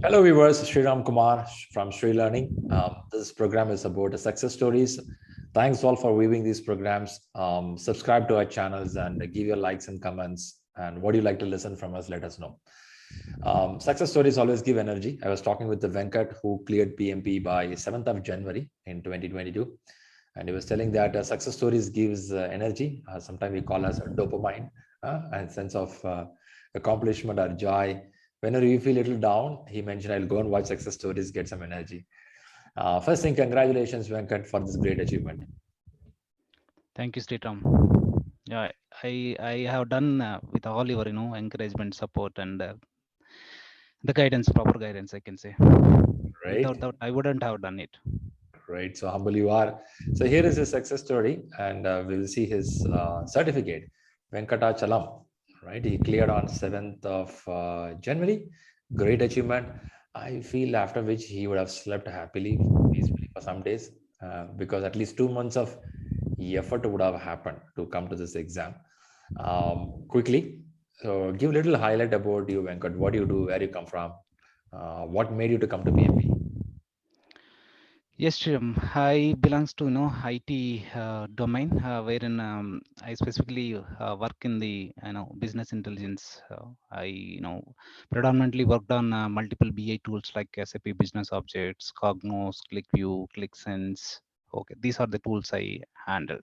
Hello viewers, Sriram Kumar from ShriLearning. This program is about the success stories. Thanks all for viewing these programs. Subscribe to our channels and give your likes and comments. And what do you like to listen from us, let us know. Success stories always give energy. I was talking with the Venkat who cleared PMP by 7th of January in 2022. And he was telling that success stories gives energy. Sometimes we call as dopamine and sense of accomplishment or joy. Whenever you feel a little down, he mentioned, I'll go and watch success stories, get some energy. First thing, congratulations, Venkat, for this great achievement. Thank you, Sriram. Yeah, I have done with all your encouragement, support, and the guidance, proper guidance, I can say. Without Great. that, I wouldn't have done it. Great. So humble you are. So here is his success story, and we will see his certificate. Venkatachalam, right? He cleared on 7th of January. Great achievement. I feel after which he would have slept happily, peacefully for some days, because at least 2 months of effort would have happened to come to this exam. Quickly, so give a little highlight about you, Venkat. What do you do? Where you come from? What made you to come to PMP? Yes, Sriram. I belongs to IT domain, wherein I specifically work in the business intelligence. I predominantly worked on multiple BI tools like SAP Business Objects, Cognos, ClickView, ClickSense. Okay, these are the tools I handle.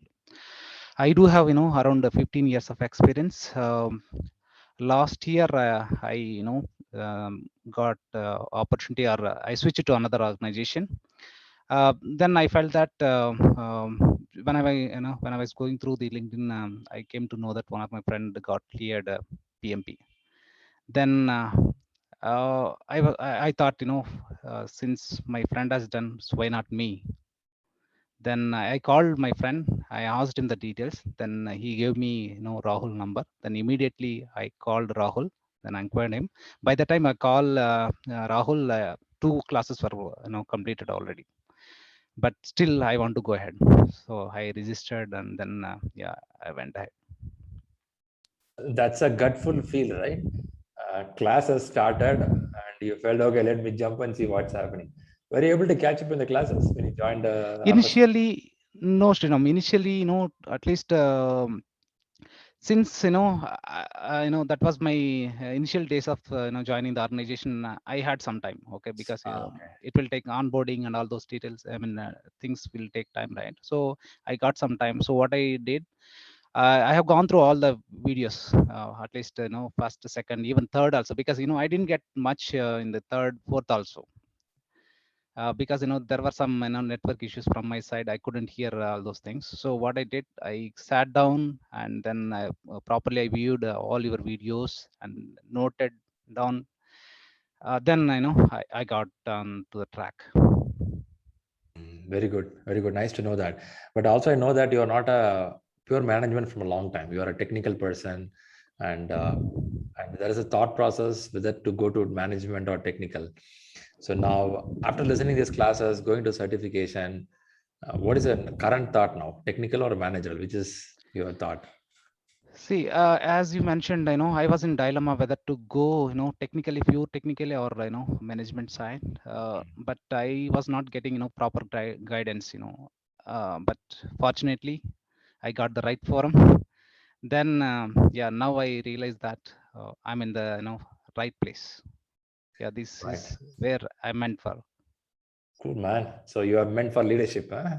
I do have around 15 years of experience. Last year, I got opportunity, or I switched to another organization. Then I felt that when I was going through the LinkedIn, I came to know that one of my friend got cleared PMP. Then I thought, since my friend has done, so why not me? Then I called my friend. I asked him the details. Then he gave me, Rahul number. Then immediately I called Rahul. Then I inquired him. By the time I call Rahul, two classes were completed already. But still, I want to go ahead. So I registered, and then I went ahead. That's a gutful feel, right? Class has started and you felt, okay, let me jump and see what's happening. Were you able to catch up in the classes when you joined after? Initially, no, Srinam. Initially, at least since that was my initial days of joining the organization. I had some time, okay, because Okay. it will take onboarding and all those details. I mean, things will take time, right? So I got some time. So what I did, I have gone through all the videos, at least first, second, even third also, because I didn't get much in the third, fourth also. Because there were some network issues from my side. I couldn't hear all those things. So what I did, I sat down, and then properly I viewed all your videos and noted down. Then I got on to the track. Very good. Very good. Nice to know that. But also, I know that you're not a pure management from a long time. You are a technical person, and there is a thought process whether to go to management or technical. So now, after listening these classes, going to certification, what is your current thought now? Technical or managerial? Which is your thought? See, as you mentioned, I was in dilemma whether to go, technically, pure technically, or management side. But I was not getting, proper guidance, but fortunately, I got the right forum. Then, now I realize that I'm in the, right place. Yeah, this Right. is where I'm meant for. Cool, man. So you are meant for leadership, huh?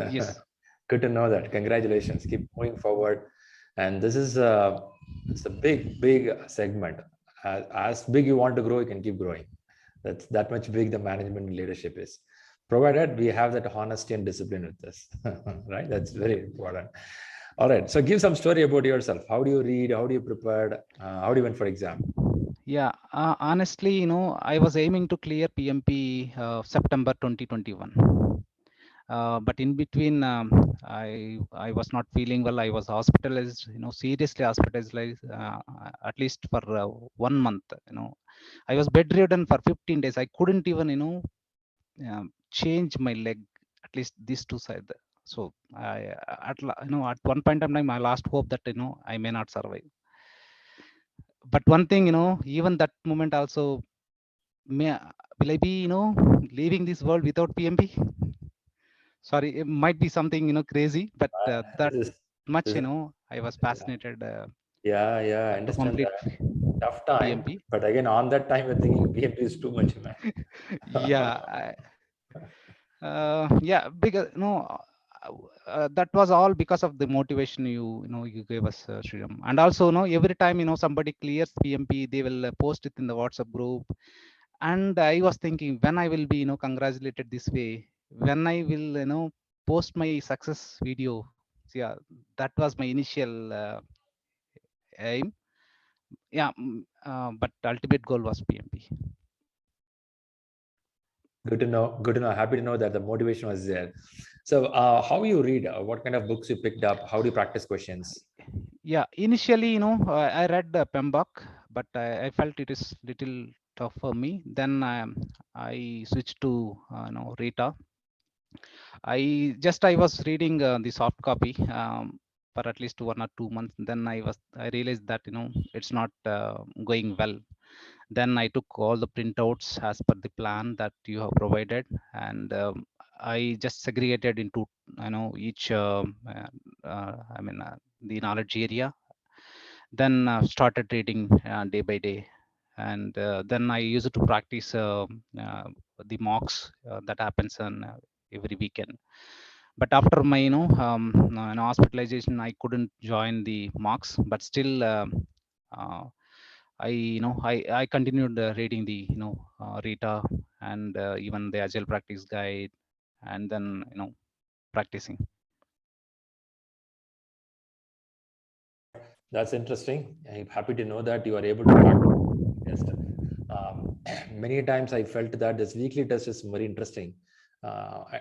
Yes. Good to know that. Congratulations. Keep moving forward. And this is it's a big, big segment. As big you want to grow, you can keep growing. That's that much big the management and leadership is. Provided we have that honesty and discipline with this, right? That's very important. All right. So give some story about yourself. How do you read? How do you prepare? How do you went for exam? Yeah, honestly, I was aiming to clear PMP September 2021. But in between, I was not feeling well. I was hospitalized, seriously hospitalized, at least for 1 month. I was bedridden for 15 days. I couldn't even, change my leg, at least these two sides. So at one point in time, I lost hope that I may not survive. But one thing, even that moment also, may, will I be, leaving this world without PMP? Sorry, it might be something, crazy, but that This is much, this is I was yeah, fascinated yeah, I to understand complete that. Tough time, PMP. but again, on that time, you're thinking PMP is too much, man. Yeah, yeah, because that was all because of the motivation you gave us, Sriram. And also, every time somebody clears PMP, they will post it in the WhatsApp group. And I was thinking, when I will be congratulated this way, when I will post my success video. So, yeah, that was my initial aim. Yeah, but ultimate goal was PMP. Good to know. Good to know. Happy to know that the motivation was there. So, how you read? What kind of books you picked up? How do you practice questions? Yeah, initially, I read PMBOK, but I felt it is little tough for me. Then I switched to Rita. I was reading the soft copy for at least 1 or 2 months. Then I realized that it's not going well. Then I took all the printouts as per the plan that you have provided, and I just segregated into each the knowledge area. Then started reading day by day, and then I used to practice uh, the mocks that happens on every weekend. But after my hospitalization, I couldn't join the mocks, but still uh, I continued reading the Rita, and even the agile practice guide, and then practicing. That's interesting. I'm happy to know that you are able to practice test. Um, many times I felt that this weekly test is very interesting.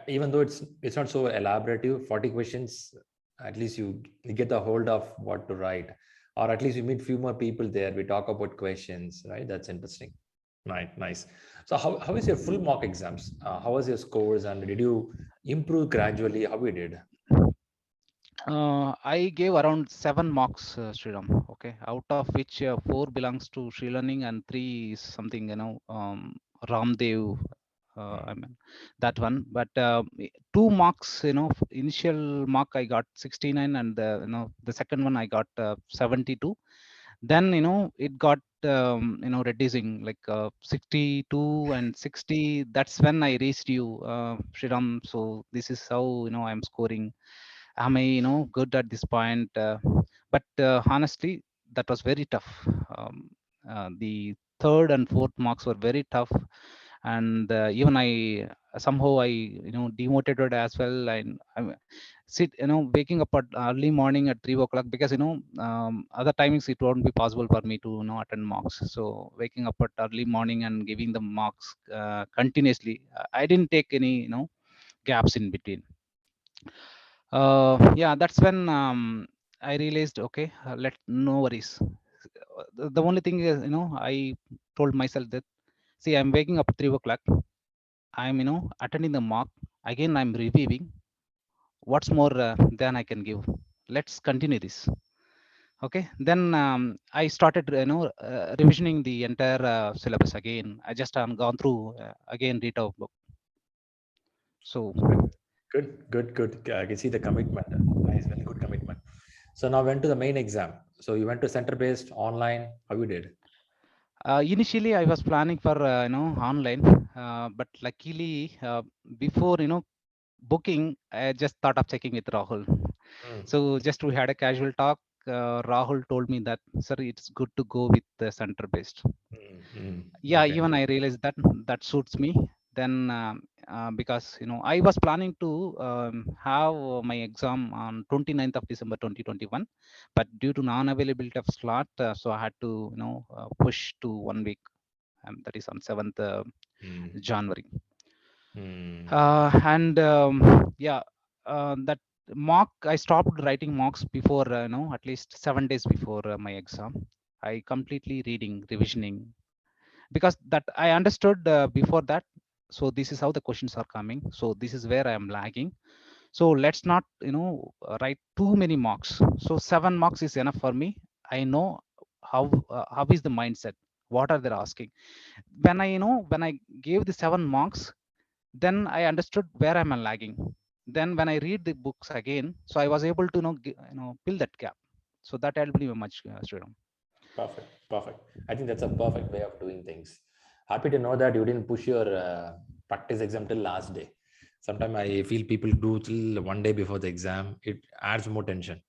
Even though it's not so elaborative, 40 questions, at least you get the hold of what to write, or at least you meet few more people there. We talk about questions, right? That's interesting. Right, nice. So how is your full mock exams? How was your scores, and did you improve gradually? How you did? I gave around 7 marks, Sriram. Okay, out of which 4 belongs to ShriLearning and 3 is something Ramdev. I mean that one. But 2 marks, initial mark I got 69, and the second one I got 72. Then it got reducing like 62 and 60. That's when I reached you, Sriram. So this is how I'm scoring. Am I good at this point? But honestly, that was very tough. The third and fourth marks were very tough, and even I somehow I demotivated as well. And I sit waking up at early morning at 3 o'clock, because other timings it won't be possible for me to attend mocks. So waking up at early morning and giving the mocks continuously, I didn't take any gaps in between. Yeah, that's when I realized, okay, let no worries. The only thing is, I told myself that, see, I'm waking up at 3 o'clock, I'm attending the mock, again I'm reviewing. What's more than I can give? Let's continue this. Okay, then I started revisioning the entire syllabus again. I just gone through again, read our book. So Good. I can see the commitment. Nice, very good commitment. So now went to the main exam. So you went to center-based, online. How you did? initially I was planning for online, but luckily before booking, I just thought of checking with Rahul. Mm, So just we had a casual talk. Rahul told me that, sir, it's good to go with the center based. Yeah, okay. even I realized that that suits me. Then because I was planning to have my exam on 29th of December 2021, but due to non-availability of slot, so I had to push to 1 week, that is on 7th Mm, January. mm, And yeah, that mock, I stopped writing mocks before at least 7 days before my exam. I completely reading, revisioning, because that I understood before that. So this is how the questions are coming, so this is where I am lagging. So let's not write too many mocks. So 7 marks is enough for me. I know how is the mindset. what are they asking. When I gave the 7 marks, then I understood where I'm lagging. Then when I read the books again, so I was able to fill that gap. So that helped me much, Sriram. Perfect, perfect. I think that's a perfect way of doing things. Happy to know that you didn't push your practice exam till last day. Sometimes I feel people do till one day before the exam. It adds more tension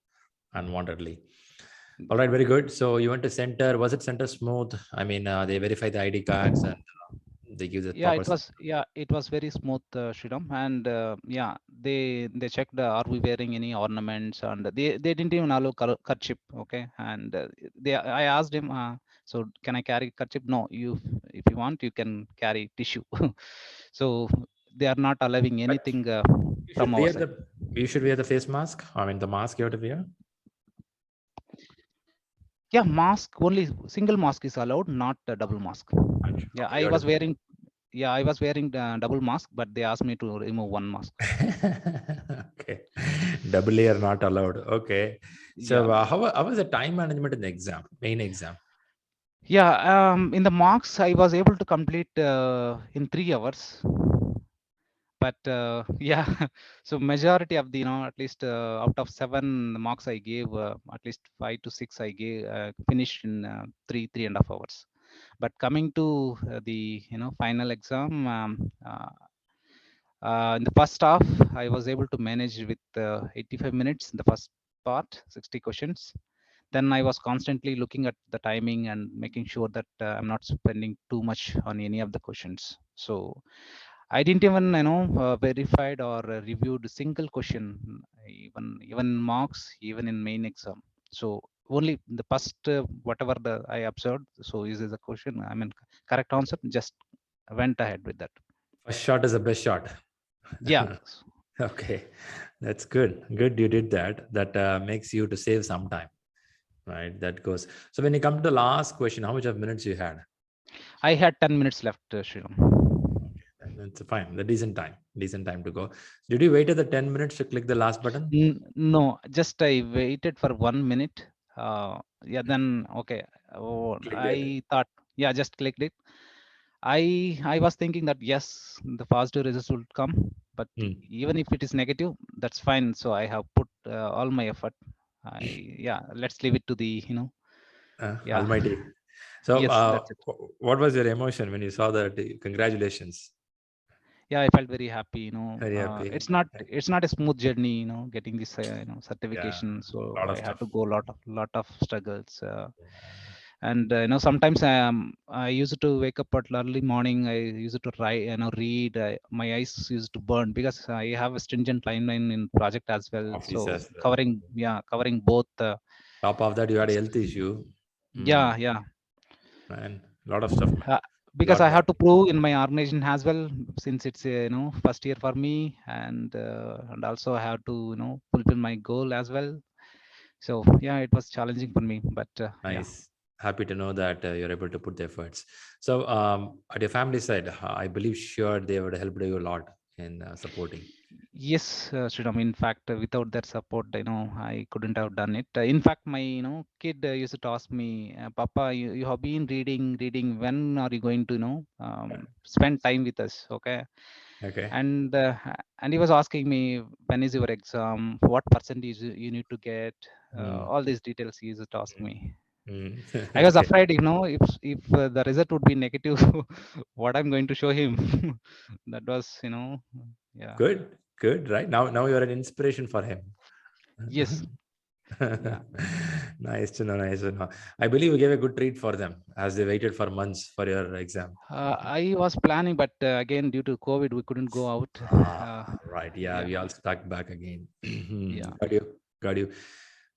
unwantedly. All right, very good. So you went to center. Was it center smooth? I mean, they verify the ID cards and they give the Yeah, proper. it was very smooth, Sriram. And yeah, they checked, are we wearing any ornaments, and they didn't even allow kerchief. Okay. And I asked him, so can I carry kerchief? No, you, if you want, you can carry tissue. So they are not allowing But anything you from should our wear side. the you should wear the face mask. I mean, the mask you have to wear. Yeah, mask only, single mask is allowed, not a double mask. Yeah, Okay, you have to. I was wearing double mask, but they asked me to remove one mask. Okay, double layer not allowed. Okay, Yeah, so how was the time management in the exam, main exam? yeah. In the marks, I was able to complete in 3 hours. But yeah, so majority of the, at least out of 7 marks I gave, at least 5 to 6 I gave, finished in 3.5 hours. But coming to the final exam, in the first half, I was able to manage with 85 minutes in the first part, 60 questions. Then I was constantly looking at the timing and making sure that I'm not spending too much on any of the questions. So I didn't even verified or reviewed a single question, even marks, even in main exam. So only the first whatever I observed. So is the question, I mean, correct answer, just went ahead with that. First shot is the best shot. Yeah. Okay, that's good. Good, you did that. That makes you to save some time, right? That goes. So when you come to the last question, how much of minutes you had? I had 10 minutes left, Sriram. Okay, that's fine. The decent time to go. Did you wait at the 10 minutes to click the last button? No, just I waited for 1 minute. Yeah, then okay. Oh, Clicked it. I thought, yeah, just clicked it. I was thinking that yes, the positive results will come, but Hmm. even if it is negative, that's fine. So I have put all my effort. Yeah, let's leave it to the yeah. Almighty. So, Yes, that's it. what was your emotion when you saw that? Congratulations. Yeah, I felt very happy. Very happy. It's not a smooth journey, getting this Yeah, certification. So a lot of I had stuff. to go lot of struggles. And sometimes I used to wake up at early morning. I used to write, read. My eyes used to burn because I have a stringent timeline in project as well. So Office as well. covering both. Top of that, you had a health issue. Yeah, yeah. Man, a lot of stuff, man. uh, because Lot I more. have to prove in my organization as well, since it's first year for me, and also I have to fulfill my goal as well. So yeah, it was challenging for me, but yeah. Nice. Happy to know that you're able to put the efforts. So, at your family side, I believe sure they would help you a lot in supporting. Yes, Sridham. In fact, without their support, I couldn't have done it. In fact, my kid used to ask me, "Papa, you have been reading. When are you going to spend time with us?" Okay. Okay. And he was asking me, when is your exam, what percentage you need to get, Mm. all these details he used to ask me. Mm. I was Okay. afraid, if the result would be negative, what I'm going to show him. That was, yeah. Good. Good. Right now, you're an inspiration for him. Yes. Yeah. Nice to know. Nice to know. I believe you gave a good treat for them as they waited for months for your exam. I was planning, but again, due to COVID, we couldn't go out. Ah, Uh, right. Yeah, yeah. we all stuck back again. Yeah. Got you. Got you.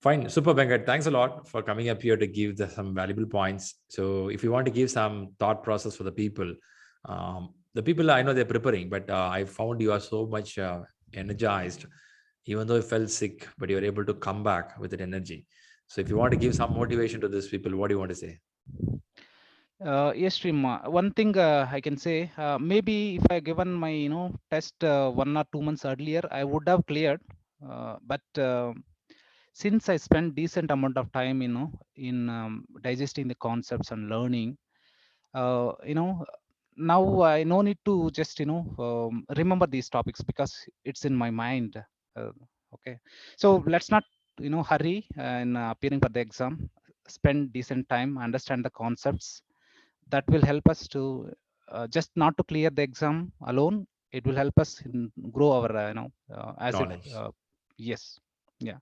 Fine. Super, Venkat. Thanks a lot for coming up here to give some valuable points. So, if you want to give some thought process for the people I know they're preparing, but I found you are so much energized, even though you felt sick, but you're able to come back with that energy. So, if you want to give some motivation to these people, what do you want to say? Yes, Stream. One thing I can say, maybe if I given my test 1 or 2 months earlier, I would have cleared. But since I spent decent amount of time, in digesting the concepts and learning, now I no need to just remember these topics because it's in my mind. uh, okay, so let's not hurry in appearing for the exam. Spend decent time, understand the concepts. That will help us to just not to clear the exam alone. It will help us in grow our as it Knowledge. yes, yeah.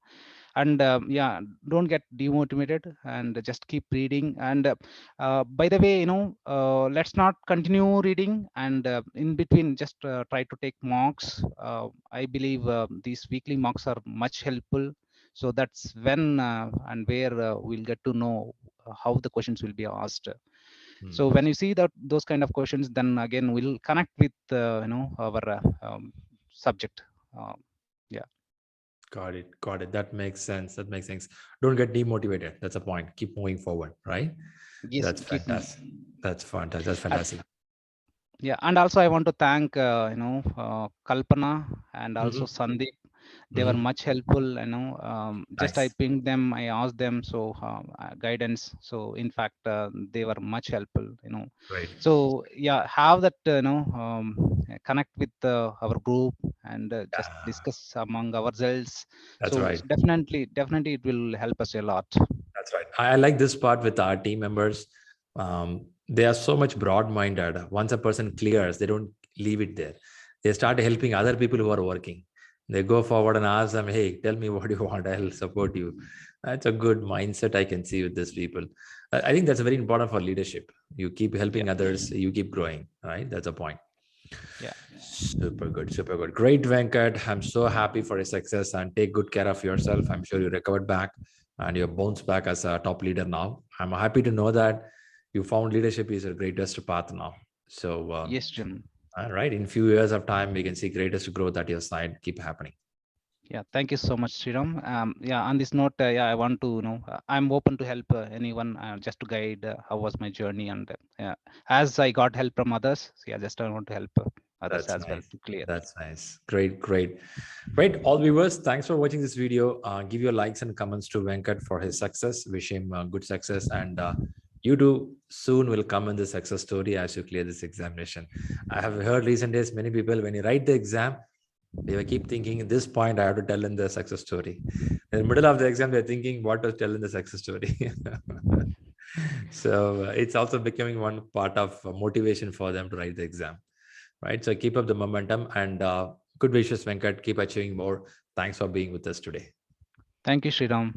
And yeah, don't get demotivated and just keep reading. And by the way, let's not continue reading, and in between just try to take mocks. I believe these weekly mocks are much helpful. So that's when and where we'll get to know how the questions will be asked. So when you see that those kind of questions, then again we'll connect with our subject. uh, yeah. Got it. Got it. That makes sense. That makes sense. Don't get demotivated. That's a point. Keep moving forward, right? Yes, That's keep fantastic. That's fantastic. That's fantastic. Yeah, and also I want to thank Kalpana and also Hmm. Sandeep. They were Hmm. much helpful. Just I Nice. pinged them, I asked them so guidance. So in fact, they were much helpful. Great. So yeah, have that connect with our group and just Yeah, discuss among ourselves. that's So right. definitely it will help us a lot. That's right. I like this part with our team members. They are so much broad-minded. Once a person clears, they don't leave it there. They start helping other people who are working. They go forward and ask them, "Hey, tell me what you want. I'll support you." That's a good mindset I can see with these people. I think that's very important for leadership. You keep Yeah, helping others, you keep growing. Right? That's a point. yeah. Super good, super good. Great, Venkat. I'm so happy for your success and take good care of yourself. I'm sure you recovered back and you're bounced back as a top leader now. I'm happy to know that you found leadership is a greatest path now. So, Yes, Jim. all right, in few years of time, we can see greatest growth at your side. Keep happening. Yeah, thank you so much, Sriram. Yeah, on this note, yeah, I want to, I'm open to help anyone, just to guide how was my journey, and yeah, as I got help from others, so yeah, just I want to help others That's as well nice. to clear. That's nice. Great, great. Great. All viewers, thanks for watching this video. Give your likes and comments to Venkat for his success. Wish him good success. And you too soon will come in the success story as you clear this examination. I have heard recent days many people, when you write the exam, they will keep thinking, at this point, I have to tell in the success story. In the middle of the exam, they're thinking, what to tell in the success story. So it's also becoming one part of motivation for them to write the exam, right? So keep up the momentum and good wishes, Venkat. Keep achieving more. Thanks for being with us today. Thank you, Sriram.